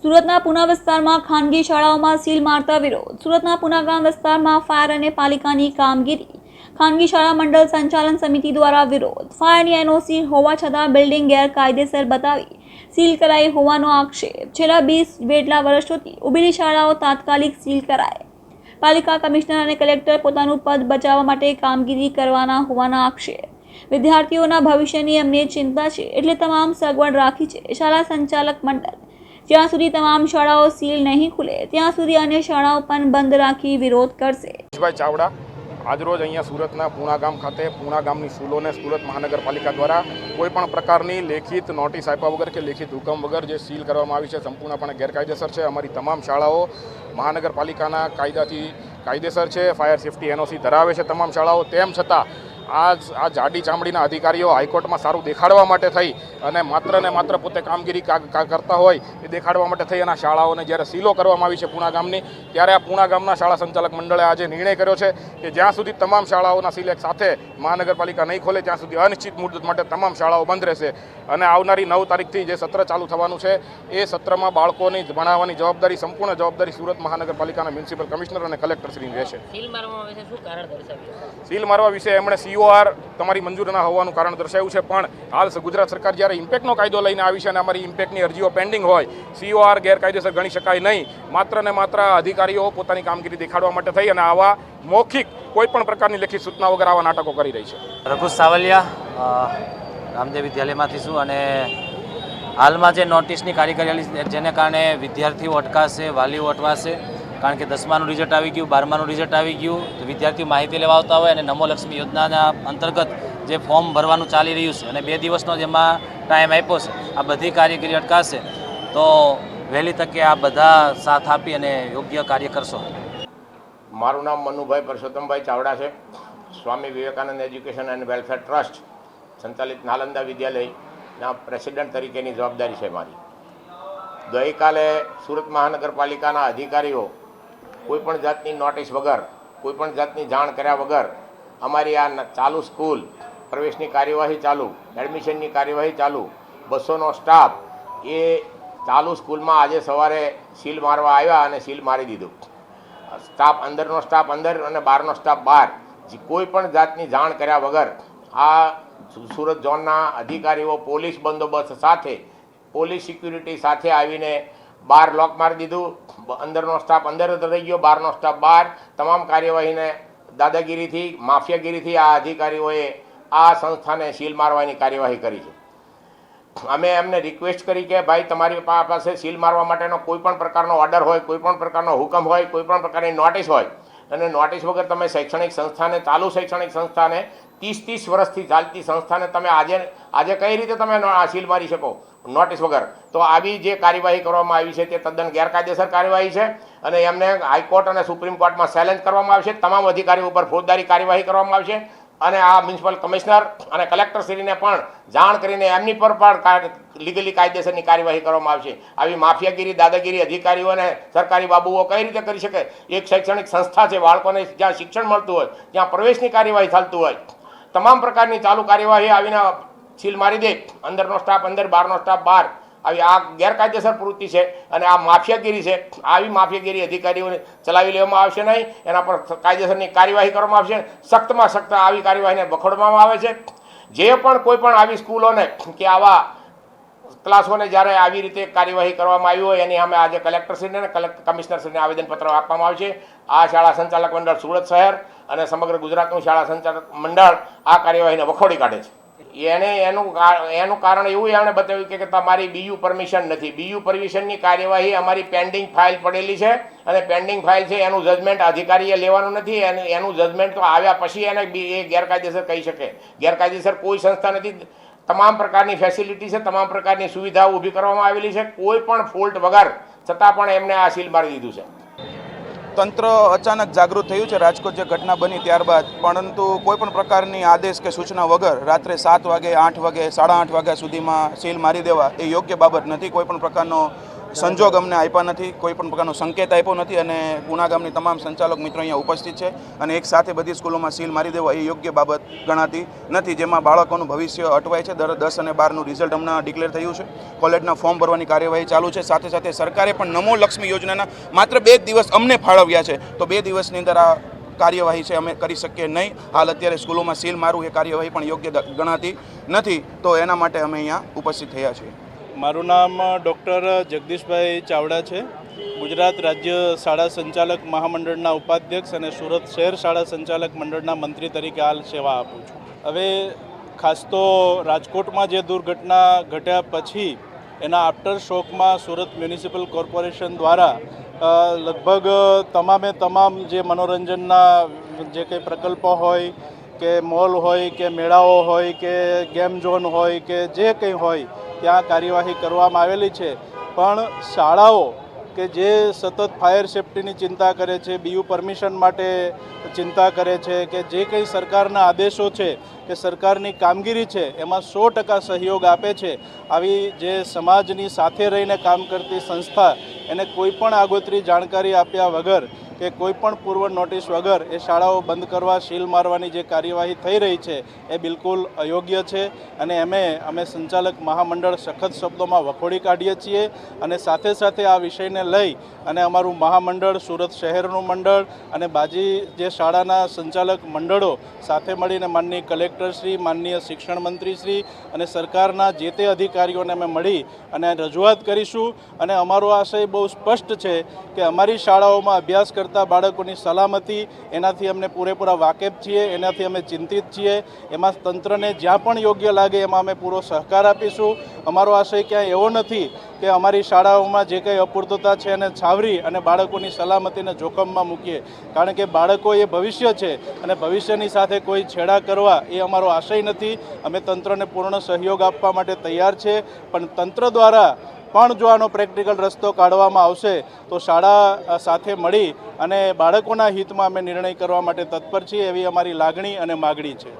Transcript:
સુરતના પુના વિસ્તારમાં ખાનગી શાળાઓમાં સીલ મારતા વિરોધ। સુરતના પુના ગામ વિસ્તારમાં ફાયર અને પાલિકાની કામગીરી ખાનગી શાળા મંડળ સંચાલન સમિતિ દ્વારા વિરોધ। ફાયરની એનઓસી હોવા છતાં બિલ્ડિંગ ગેરકાયદેસર બતાવી સીલ કરાઈ હોવાનો આક્ષેપ। છેલ્લા 20 જેટલા વર્ષોથી ઉભેલી શાળાઓ તાત્કાલિક સીલ કરાય। પાલિકા કમિશનર અને કલેક્ટર પોતાનું પદ બચાવવા માટે કામગીરી કરવાના હોવાના આક્ષેપ। વિદ્યાર્થીઓના ભવિષ્યની અમને ચિંતા છે એટલે તમામ સગવડ રાખી છે શાળા સંચાલક મંડળ। જ્યાં સુધી તમામ શાળાઓ સીલ નહીં ખુલે ત્યાં સુધી અન્ય શાળાઓ પણ બંધ રાખી વિરોધ કરશે। ભાઈ ચાવડા આજરોજ અહીંયા સુરતના પુણા ગામ ખાતે પુણા ગામની સ્કૂલોને સુરત મહાનગરપાલિકા દ્વારા કોઈપણ પ્રકારની લેખિત નોટિસ આપ્યા વગર કે લેખિત હુકમ વગર જે સીલ કરવામાં આવી છે સંપૂર્ણપણે ગેરકાયદેસર છે। અમારી તમામ શાળાઓ મહાનગરપાલિકાના કાયદાથી કાયદેસર છે, ફાયર સેફ્ટી એનઓસી ધરાવે છે તમામ શાળાઓ। તેમ છતાં આ જાડી ચામડીના અધિકારીઓ હાઈકોર્ટમાં સારું દેખાડવા માટે થઈ અને માત્ર પોતે કામગીરી કરતા હોય એ દેખાડવા માટે થઈ અને શાળાઓને જ્યારે સીલો કરવામાં આવી છે પુણા ગામની, ત્યારે આ પુણા ગામના શાળા સંચાલક મંડળે આજે નિર્ણય કર્યો છે કે જ્યાં સુધી તમામ શાળાઓના સીલ એક સાથે મહાનગરપાલિકા નહીં ખોલે ત્યાં સુધી અનિશ્ચિત મુદત માટે તમામ શાળાઓ બંધ રહેશે અને આવનારી 9 તારીખથી જે સત્ર ચાલુ થવાનું છે એ સત્રમાં બાળકોની ભણાવવાની જવાબદારી સંપૂર્ણ જવાબદારી સુરત મહાનગરપાલિકાના મ્યુનિસિપલ કમિશનર અને કલેક્ટરશ્રીની રહેશે। સીલ મારવા વિશે એમણે COR તમારી મંજૂર ના હોવાનું કારણ દર્શાવ્યું છે, પણ હાલ ગુજરાત સરકાર જ્યારે ઇમ્પેક્ટનો કાયદો લઈને આવી છે અને અમારી ઇમ્પેક્ટની અરજીઓ પેન્ડિંગ હોય, COR ગેરકાયદેસર ગણી શકાય નહીં। માત્ર અધિકારીઓ પોતાની કામગીરી દેખાડવા માટે થઈ અને આવા મૌખિક કોઈ પણ પ્રકારની લેખિત સૂચના વગર આવા નાટકો કરી રહી છે। રઘુ સાવલિયા રામદેવ વિદ્યાલયમાંથી છું અને હાલમાં જે નોટિસની કાર્યવાહી જેને કારણે વિદ્યાર્થીઓ અટકાશે, વાલીઓ અટવાશે, કારણ કે 10માનું રિઝલ્ટ આવી ગયું, 12માનું રિઝલ્ટ આવી ગયું, તો વિદ્યાર્થીઓ માહિતી લેવા આવતા હોય અને નમો લક્ષ્મી યોજનાના અંતર્ગત જે ફોર્મ ભરવાનું ચાલી રહ્યું છે અને 2 દિવસનો જેમાં ટાઈમ આપ્યો છે, આ બધી કામગીરી અટકાશે તો વહેલી તકે આ બધા સાથ આપી અને યોગ્ય કાર્ય કરશો। મારું નામ મનુભાઈ પરસોત્તમભાઈ ચાવડા છે। Swami Vivekananda education and welfare trust સંચાલિત નાલંદા વિદ્યાલયના પ્રેસિડેન્ટ તરીકેની જવાબદારી છે મારી। ગઈકાલે સુરત મહાનગરપાલિકાના અધિકારીઓ કોઈપણ જાતની નોટિસ વગર, કોઈપણ જાતની જાણ કર્યા વગર અમારી આ ચાલુ સ્કૂલ, પ્રવેશની કાર્યવાહી ચાલુ, એડમિશનની કાર્યવાહી ચાલુ, 200નો સ્ટાફ એ ચાલુ સ્કૂલમાં આજે સવારે સીલ મારવા આવ્યા અને સીલ મારી દીધું। સ્ટાફ અંદરનો સ્ટાફ અંદર અને બહારનો સ્ટાફ બહાર, કોઈ પણ જાતની જાણ કર્યા વગર આ સુરત ઝોનના અધિકારીઓ પોલીસ બંદોબસ્ત સાથે, પોલીસ સિક્યુરિટી સાથે આવીને બહાર લોક મારી દીધું। અંદરનો સ્ટાફ અંદર રહી ગયો, બહારનો સ્ટાફ બહાર। તમામ કાર્યવાહીને દાદાગીરીથી, માફિયાગીરીથી આ અધિકારીઓએ આ સંસ્થાને સીલ મારવાની કાર્યવાહી કરી છે। અમે એમને રિક્વેસ્ટ કરી કે ભાઈ તમારી પાસે સીલ મારવા માટેનો કોઈ પણ પ્રકારનો ઓર્ડર હોય, કોઈ પણ પ્રકારનો હુકમ હોય, કોઈ પણ પ્રકારની નોટિસ હોય અને નોટિસ વગર તમે શૈક્ષણિક સંસ્થાને, ચાલુ શૈક્ષણિક સંસ્થાને, 30 વર્ષથી ચાલતી સંસ્થાને તમે આજે કઈ રીતે તમે સીલ મારી શકો નોટિસ વગર? તો આવી જે કાર્યવાહી કરવામાં આવી છે તે તદ્દન ગેરકાયદેસર કાર્યવાહી છે અને એમને હાઈકોર્ટ અને સુપ્રીમ કોર્ટમાં ચેલેન્જ કરવામાં આવશે। તમામ અધિકારીઓ ઉપર ફોજદારી કાર્યવાહી કરવામાં આવશે અને આ મ્યુનિસિપલ કમિશનર અને કલેક્ટરશ્રીને પણ જાણ કરીને એમની પર પણ લીગલી કાયદેસરની કાર્યવાહી કરવામાં આવશે। આવી માફિયાગીરી, દાદાગીરી અધિકારીઓ અને સરકારી બાબુઓ કઈ રીતે કરી શકે? એક શૈક્ષણિક સંસ્થા છે, બાળકોને જ્યાં શિક્ષણ મળતું હોય, જ્યાં પ્રવેશની કાર્યવાહી ચાલતું હોય, તમામ પ્રકારની ચાલુ કાર્યવાહી આવીને સીલ મારી દે, અંદરનો સ્ટાફ અંદર, બહારનો સ્ટાફ બહાર, આવી આ ગેરકાયદેસર પ્રવૃત્તિ છે અને આ માફિયાગીરી છે। આવી માફિયાગીરી અધિકારીઓને ચલાવી લેવામાં આવશે નહીં, એના પર કાયદેસરની કાર્યવાહી કરવામાં આવશે। સખ્તમાં સખ્ત આવી કાર્યવાહીને વખોડવામાં આવે છે। જે પણ કોઈ પણ આવી સ્કૂલોને કે આવા ક્લાસોને જ્યારે આવી રીતે કાર્યવાહી કરવામાં આવી હોય એની અમે આજે કલેક્ટરશ્રીને અને કમિશનરશ્રીને આવેદનપત્ર આપવામાં આવશે। આ શાળા સંચાલક મંડળ સુરત શહેર અને સમગ્ર ગુજરાતનું શાળા સંચાલક મંડળ આ કાર્યવાહીને વખોડી કાઢે છે। એનું કારણ એવું એમણે બતાવ્યું કે તમારી BU પરમિશન નથી। BU પરમિશનની કાર્યવાહી અમારી પેન્ડિંગ ફાઇલ પડેલી છે અને પેન્ડિંગ ફાઇલ છે, એનું જજમેન્ટ અધિકારીએ લેવાનું નથી। એનું જજમેન્ટ તો આવ્યા પછી એને એ ગેરકાયદેસર કહી શકે। ગેરકાયદેસર કોઈ સંસ્થા નથી। તમામ પ્રકારની ફેસિલિટી છે, તમામ પ્રકારની સુવિધાઓ ઊભી કરવામાં આવેલી છે, કોઈ પણ ફોલ્ટ વગર, છતાં પણ એમને આ સીલ મારી દીધું છે। તંત્ર અચાનક જાગૃત થયું છે રાજકોટ જે ઘટના બની ત્યારબાદ, પરંતુ કોઈ પણ પ્રકારની આદેશ કે સૂચના વગર રાત્રે 7 વાગે, 8 વાગે, 8:30 વાગ્યા સુધીમાં સીલ મારી દેવા એ યોગ્ય બાબત નથી। કોઈ પણ પ્રકારનો સંજોગ અમને આપ્યા નથી, કોઈ પણ પ્રકારનો સંકેત આપ્યો નથી અને પૂના ગામની તમામ સંચાલક મિત્રો અહીંયા ઉપસ્થિત છે અને એક સાથે બધી સ્કૂલોમાં સીલ મારી દેવો એ યોગ્ય બાબત ગણાતી નથી, જેમાં બાળકોનું ભવિષ્ય અટવાય છે. 10 અને 12નું રિઝલ્ટ હમણાં ડિક્લેર થયું છે, કોલેજના ફોર્મ ભરવાની કાર્યવાહી ચાલુ છે. સાથે સાથે સરકારે પણ નમો લક્ષ્મી યોજનાના માત્ર 2 દિવસ અમને ફાળવ્યા છે, તો 2 દિવસની અંદર આ કાર્યવાહી છે અમે કરી શકીએ નહીં. હાલ અત્યારે સ્કૂલોમાં સીલ મારવું એ કાર્યવાહી પણ યોગ્ય ગણાતી નથી, તો એના માટે અમે અહીંયા ઉપસ્થિત થયા છીએ. મારું નામ ડૉક્ટર જગદીશભાઈ ચાવડા છે. ગુજરાત રાજ્ય શાળા સંચાલક મહામંડળના ઉપાધ્યક્ષ અને સુરત શહેર શાળા સંચાલક મંડળના મંત્રી તરીકે હાલ સેવા આપું છું. હવે ખાસ તો રાજકોટમાં જે દુર્ઘટના ઘટ્યા પછી એના આફ્ટર શોકમાં સુરત મ્યુનિસિપલ કોર્પોરેશન દ્વારા લગભગ તમામ જે મનોરંજનના જે કંઈ પ્રકલ્પો હોય કે મોલ હોય કે મેળાઓ હોય કે ગેમ ઝોન હોય કે જે કંઈ હોય ત્યાં કાર્યવાહી કરવામાં આવેલી છે. પણ શાળાઓ કે જે સતત ફાયર સેફ્ટીની ચિંતા કરે છે, બીયુ પરમિશન માટે ચિંતા કરે છે, કે જે કંઈ સરકારના આદેશો છે કે સરકારની કામગીરી છે એમાં 100% સહયોગ આપે છે, આવી જે સમાજની સાથે રહીને કામ કરતી સંસ્થા એને કોઈ પણ આગોતરી જાણકારી આપ્યા વગર કે કોઈ પણ પૂર્વ નોટિસ વગર એ શાળાઓ બંધ કરવા, સીલ મારવાની જે કાર્યવાહી થઈ રહી છે એ બિલકુલ અયોગ્ય છે અને અમે સંચાલક મહામંડળ સખત શબ્દોમાં વખોડી કાઢીએ છીએ. અને સાથે સાથે આ વિષયને લઈ અને અમારું મહામંડળ, સુરત શહેરનું મંડળ અને બાજી જે શાળાના સંચાલક મંડળો સાથે મળીને માનનીય કલેક્ટરશ્રી, માનનીય શિક્ષણ મંત્રીશ્રી અને સરકારના જે તે અધિકારીઓને અમે મળી અને રજૂઆત કરીશું. અને અમારો આશય બહુ સ્પષ્ટ છે કે અમારી શાળાઓમાં અભ્યાસ કરતા બાળકોની સલામતી એનાથી અમને પૂરેપૂરા વાકેફ છીએ, એનાથી અમે ચિંતિત છીએ. એમાં તંત્રને જ્યાં પણ યોગ્ય લાગે એમાં અમે પૂરો સહકાર આપીશું. અમારો આશય ક્યાંય એવો નથી કે અમારી શાળાઓમાં જે કંઈ અપૂર્તતા છે એને છાવરી અને બાળકોની સલામતીને જોખમમાં મૂકીએ, કારણ કે બાળકો એ ભવિષ્ય છે અને ભવિષ્યની સાથે કોઈ છેડા કરવા એ અમારો આશય નથી. અમે તંત્રને પૂર્ણ સહયોગ આપવા માટે તૈયાર છે, પણ તંત્ર દ્વારા પણ જો આનો પ્રેક્ટિકલ રસ્તો કાઢવામાં આવશે તો શાળા સાથે મળી અને બાળકોના હિતમાં અમે નિર્ણય કરવા માટે તત્પર છીએ, એવી અમારી લાગણી અને માગણી છે.